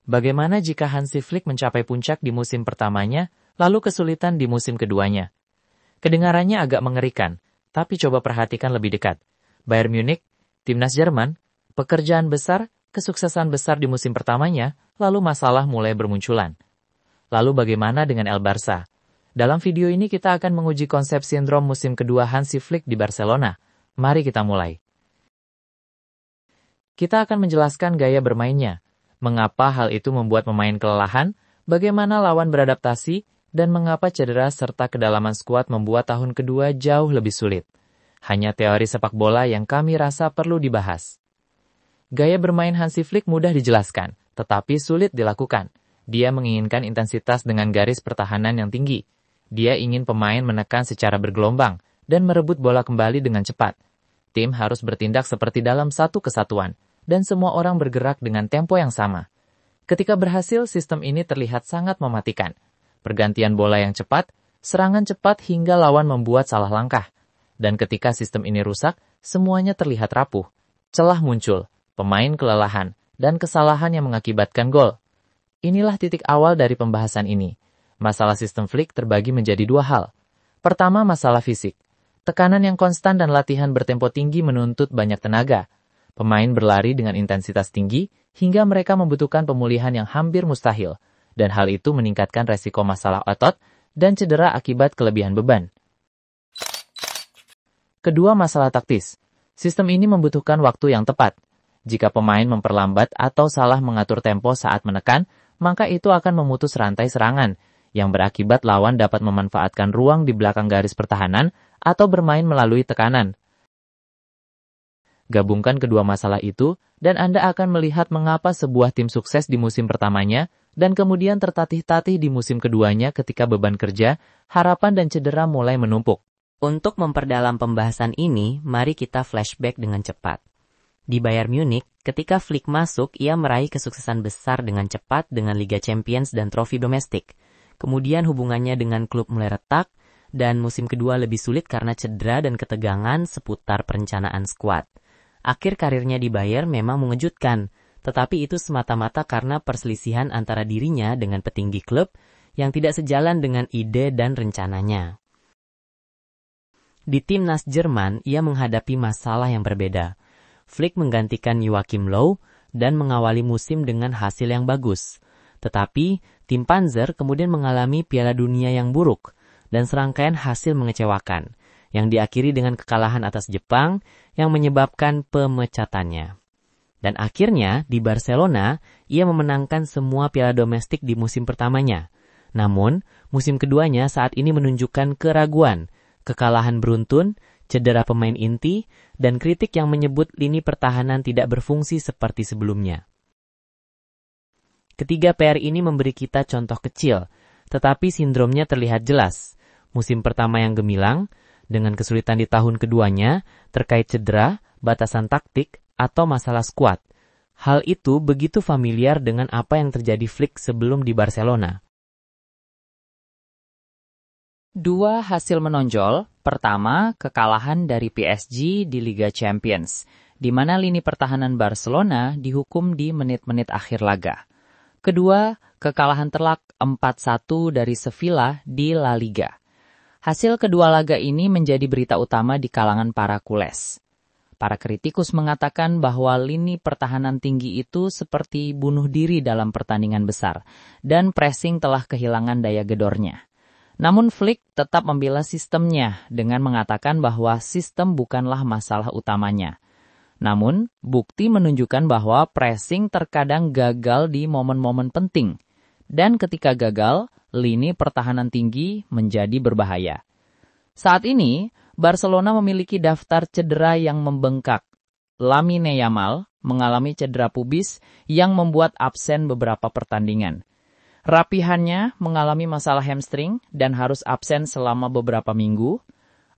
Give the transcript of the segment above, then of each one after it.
Bagaimana jika Hansi Flick mencapai puncak di musim pertamanya, lalu kesulitan di musim keduanya? Kedengarannya agak mengerikan, tapi coba perhatikan lebih dekat. Bayern Munich, timnas Jerman, pekerjaan besar, kesuksesan besar di musim pertamanya, lalu masalah mulai bermunculan. Lalu bagaimana dengan El Barça? Dalam video ini kita akan menguji konsep sindrom musim kedua Hansi Flick di Barcelona. Mari kita mulai. Kita akan menjelaskan gaya bermainnya, mengapa hal itu membuat pemain kelelahan, bagaimana lawan beradaptasi, dan mengapa cedera serta kedalaman skuad membuat tahun kedua jauh lebih sulit. Hanya teori sepak bola yang kami rasa perlu dibahas. Gaya bermain Hansi Flick mudah dijelaskan, tetapi sulit dilakukan. Dia menginginkan intensitas dengan garis pertahanan yang tinggi. Dia ingin pemain menekan secara bergelombang dan merebut bola kembali dengan cepat. Tim harus bertindak seperti dalam satu kesatuan, dan semua orang bergerak dengan tempo yang sama. Ketika berhasil, sistem ini terlihat sangat mematikan. Pergantian bola yang cepat, serangan cepat hingga lawan membuat salah langkah. Dan ketika sistem ini rusak, semuanya terlihat rapuh. Celah muncul, pemain kelelahan, dan kesalahan yang mengakibatkan gol. Inilah titik awal dari pembahasan ini. Masalah sistem Flick terbagi menjadi dua hal. Pertama, masalah fisik. Tekanan yang konstan dan latihan bertempo tinggi menuntut banyak tenaga. Pemain berlari dengan intensitas tinggi hingga mereka membutuhkan pemulihan yang hampir mustahil, dan hal itu meningkatkan resiko masalah otot dan cedera akibat kelebihan beban. Kedua, masalah taktis. Sistem ini membutuhkan waktu yang tepat. Jika pemain memperlambat atau salah mengatur tempo saat menekan, maka itu akan memutus rantai serangan, yang berakibat lawan dapat memanfaatkan ruang di belakang garis pertahanan atau bermain melalui tekanan. Gabungkan kedua masalah itu, dan Anda akan melihat mengapa sebuah tim sukses di musim pertamanya, dan kemudian tertatih-tatih di musim keduanya ketika beban kerja, harapan dan cedera mulai menumpuk. Untuk memperdalam pembahasan ini, mari kita flashback dengan cepat. Di Bayern Munich, ketika Flick masuk, ia meraih kesuksesan besar dengan cepat dengan Liga Champions dan trofi domestik. Kemudian hubungannya dengan klub mulai retak, dan musim kedua lebih sulit karena cedera dan ketegangan seputar perencanaan skuad. Akhir karirnya di Bayern memang mengejutkan, tetapi itu semata-mata karena perselisihan antara dirinya dengan petinggi klub yang tidak sejalan dengan ide dan rencananya. Di timnas Jerman, ia menghadapi masalah yang berbeda. Flick menggantikan Joachim Löw dan mengawali musim dengan hasil yang bagus. Tetapi, tim Panzer kemudian mengalami Piala Dunia yang buruk dan serangkaian hasil mengecewakan, yang diakhiri dengan kekalahan atas Jepang yang menyebabkan pemecatannya. Dan akhirnya, di Barcelona, ia memenangkan semua piala domestik di musim pertamanya. Namun, musim keduanya saat ini menunjukkan keraguan, kekalahan beruntun, cedera pemain inti, dan kritik yang menyebut lini pertahanan tidak berfungsi seperti sebelumnya. Ketiga PR ini memberi kita contoh kecil, tetapi sindromnya terlihat jelas. Musim pertama yang gemilang, dengan kesulitan di tahun keduanya terkait cedera, batasan taktik, atau masalah skuad. Hal itu begitu familiar dengan apa yang terjadi Flick sebelum di Barcelona. Dua hasil menonjol. Pertama, kekalahan dari PSG di Liga Champions, di mana lini pertahanan Barcelona dihukum di menit-menit akhir laga. Kedua, kekalahan telak 4-1 dari Sevilla di La Liga. Hasil kedua laga ini menjadi berita utama di kalangan para kules. Para kritikus mengatakan bahwa lini pertahanan tinggi itu seperti bunuh diri dalam pertandingan besar, dan pressing telah kehilangan daya gedornya. Namun Flick tetap membela sistemnya dengan mengatakan bahwa sistem bukanlah masalah utamanya. Namun, bukti menunjukkan bahwa pressing terkadang gagal di momen-momen penting. Dan ketika gagal, lini pertahanan tinggi menjadi berbahaya. Saat ini, Barcelona memiliki daftar cedera yang membengkak. Lamine Yamal mengalami cedera pubis yang membuat absen beberapa pertandingan. Rapihannya mengalami masalah hamstring dan harus absen selama beberapa minggu.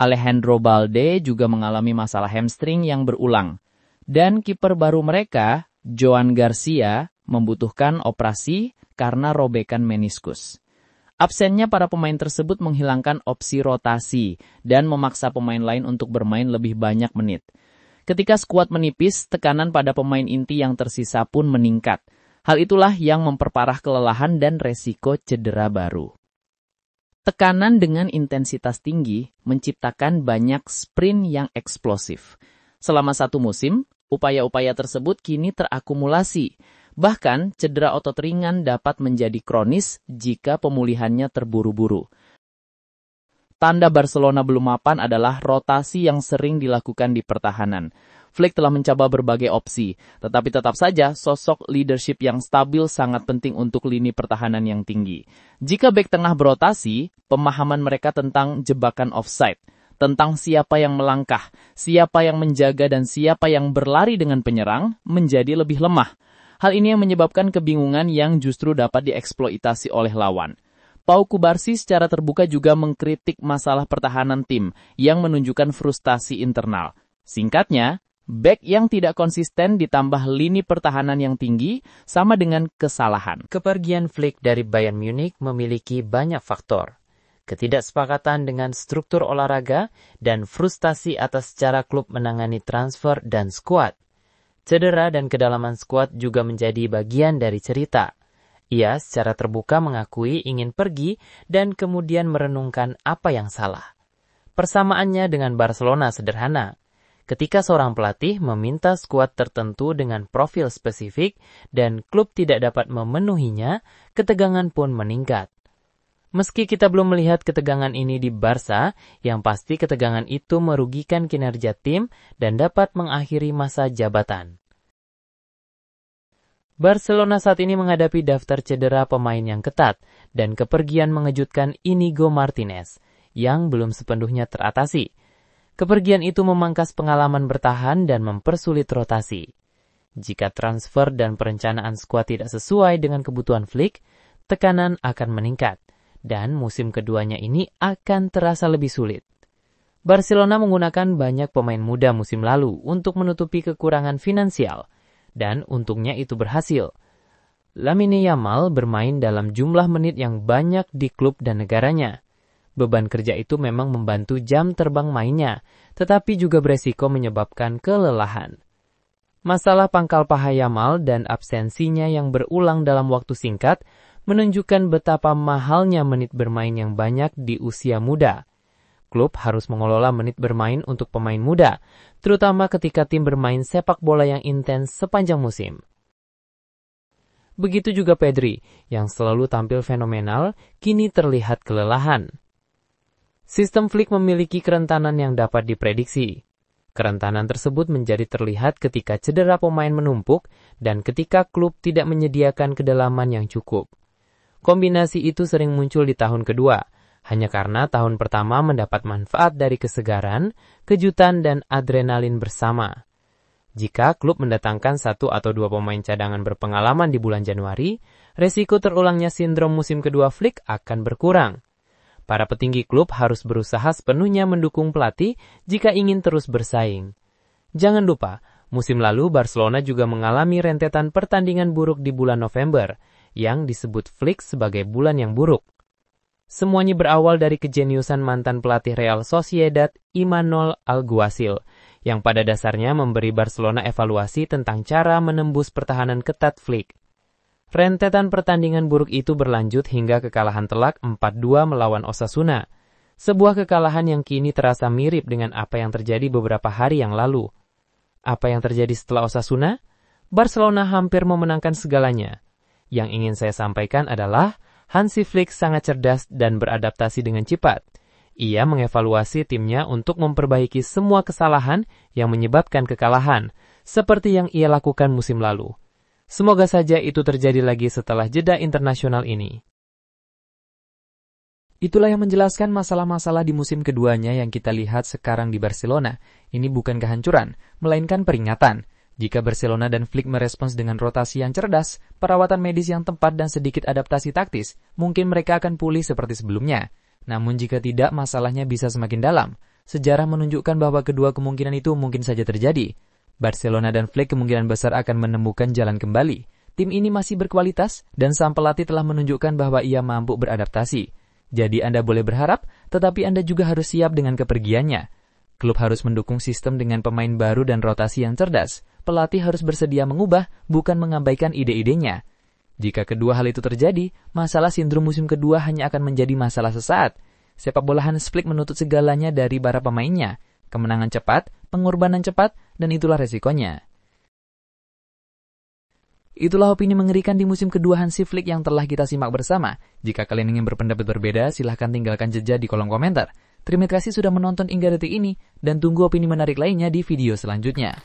Alejandro Balde juga mengalami masalah hamstring yang berulang. Dan kiper baru mereka, Joan Garcia, membutuhkan operasi karena robekan meniskus. Absennya para pemain tersebut menghilangkan opsi rotasi dan memaksa pemain lain untuk bermain lebih banyak menit. Ketika skuad menipis, tekanan pada pemain inti yang tersisa pun meningkat. Hal itulah yang memperparah kelelahan dan resiko cedera baru. Tekanan dengan intensitas tinggi menciptakan banyak sprint yang eksplosif. Selama satu musim, upaya-upaya tersebut kini terakumulasi. Bahkan, cedera otot ringan dapat menjadi kronis jika pemulihannya terburu-buru. Tanda Barcelona belum mapan adalah rotasi yang sering dilakukan di pertahanan. Flick telah mencoba berbagai opsi, tetapi tetap saja sosok leadership yang stabil sangat penting untuk lini pertahanan yang tinggi. Jika bek tengah berotasi, pemahaman mereka tentang jebakan offside, tentang siapa yang melangkah, siapa yang menjaga dan siapa yang berlari dengan penyerang menjadi lebih lemah. Hal ini yang menyebabkan kebingungan yang justru dapat dieksploitasi oleh lawan. Pau Kubarsi secara terbuka juga mengkritik masalah pertahanan tim yang menunjukkan frustasi internal. Singkatnya, bek yang tidak konsisten ditambah lini pertahanan yang tinggi sama dengan kesalahan. Kepergian Flick dari Bayern Munich memiliki banyak faktor. Ketidaksepakatan dengan struktur olahraga dan frustasi atas cara klub menangani transfer dan skuad. Cedera dan kedalaman skuad juga menjadi bagian dari cerita. Ia secara terbuka mengakui ingin pergi dan kemudian merenungkan apa yang salah. Persamaannya dengan Barcelona sederhana. Ketika seorang pelatih meminta skuad tertentu dengan profil spesifik dan klub tidak dapat memenuhinya, ketegangan pun meningkat. Meski kita belum melihat ketegangan ini di Barca, yang pasti ketegangan itu merugikan kinerja tim dan dapat mengakhiri masa jabatan. Barcelona saat ini menghadapi daftar cedera pemain yang ketat dan kepergian mengejutkan Inigo Martinez yang belum sepenuhnya teratasi. Kepergian itu memangkas pengalaman bertahan dan mempersulit rotasi. Jika transfer dan perencanaan skuad tidak sesuai dengan kebutuhan Flick, tekanan akan meningkat dan musim keduanya ini akan terasa lebih sulit. Barcelona menggunakan banyak pemain muda musim lalu untuk menutupi kekurangan finansial. Dan untungnya itu berhasil. Lamine Yamal bermain dalam jumlah menit yang banyak di klub dan negaranya. Beban kerja itu memang membantu jam terbang mainnya, tetapi juga beresiko menyebabkan kelelahan. Masalah pangkal paha Yamal dan absensinya yang berulang dalam waktu singkat menunjukkan betapa mahalnya menit bermain yang banyak di usia muda. Klub harus mengelola menit bermain untuk pemain muda, terutama ketika tim bermain sepak bola yang intens sepanjang musim. Begitu juga Pedri, yang selalu tampil fenomenal, kini terlihat kelelahan. Sistem Flick memiliki kerentanan yang dapat diprediksi. Kerentanan tersebut menjadi terlihat ketika cedera pemain menumpuk dan ketika klub tidak menyediakan kedalaman yang cukup. Kombinasi itu sering muncul di tahun kedua, hanya karena tahun pertama mendapat manfaat dari kesegaran, kejutan, dan adrenalin bersama. Jika klub mendatangkan 1 atau 2 pemain cadangan berpengalaman di bulan Januari, resiko terulangnya sindrom musim kedua Flick akan berkurang. Para petinggi klub harus berusaha sepenuhnya mendukung pelatih jika ingin terus bersaing. Jangan lupa, musim lalu Barcelona juga mengalami rentetan pertandingan buruk di bulan November, yang disebut Flick sebagai bulan yang buruk. Semuanya berawal dari kejeniusan mantan pelatih Real Sociedad Imanol Alguacil, yang pada dasarnya memberi Barcelona evaluasi tentang cara menembus pertahanan ketat Flick. Rentetan pertandingan buruk itu berlanjut hingga kekalahan telak 4-2 melawan Osasuna, sebuah kekalahan yang kini terasa mirip dengan apa yang terjadi beberapa hari yang lalu. Apa yang terjadi setelah Osasuna? Barcelona hampir memenangkan segalanya. Yang ingin saya sampaikan adalah Hansi Flick sangat cerdas dan beradaptasi dengan cepat. Ia mengevaluasi timnya untuk memperbaiki semua kesalahan yang menyebabkan kekalahan, seperti yang ia lakukan musim lalu. Semoga saja itu terjadi lagi setelah jeda internasional ini. Itulah yang menjelaskan masalah-masalah di musim keduanya yang kita lihat sekarang di Barcelona. Ini bukan kehancuran, melainkan peringatan. Jika Barcelona dan Flick merespons dengan rotasi yang cerdas, perawatan medis yang tepat dan sedikit adaptasi taktis, mungkin mereka akan pulih seperti sebelumnya. Namun jika tidak, masalahnya bisa semakin dalam. Sejarah menunjukkan bahwa kedua kemungkinan itu mungkin saja terjadi. Barcelona dan Flick kemungkinan besar akan menemukan jalan kembali. Tim ini masih berkualitas dan sang pelatih telah menunjukkan bahwa ia mampu beradaptasi. Jadi Anda boleh berharap, tetapi Anda juga harus siap dengan kepergiannya. Klub harus mendukung sistem dengan pemain baru dan rotasi yang cerdas. Pelatih harus bersedia mengubah, bukan mengabaikan ide-idenya. Jika kedua hal itu terjadi, masalah sindrom musim kedua hanya akan menjadi masalah sesaat. Sepak bola Hans Flick menuntut segalanya dari para pemainnya. Kemenangan cepat, pengorbanan cepat, dan itulah resikonya. Itulah opini mengerikan di musim kedua Hansi Flick yang telah kita simak bersama. Jika kalian ingin berpendapat berbeda, silahkan tinggalkan jejak di kolom komentar. Terima kasih sudah menonton hingga detik ini, dan tunggu opini menarik lainnya di video selanjutnya.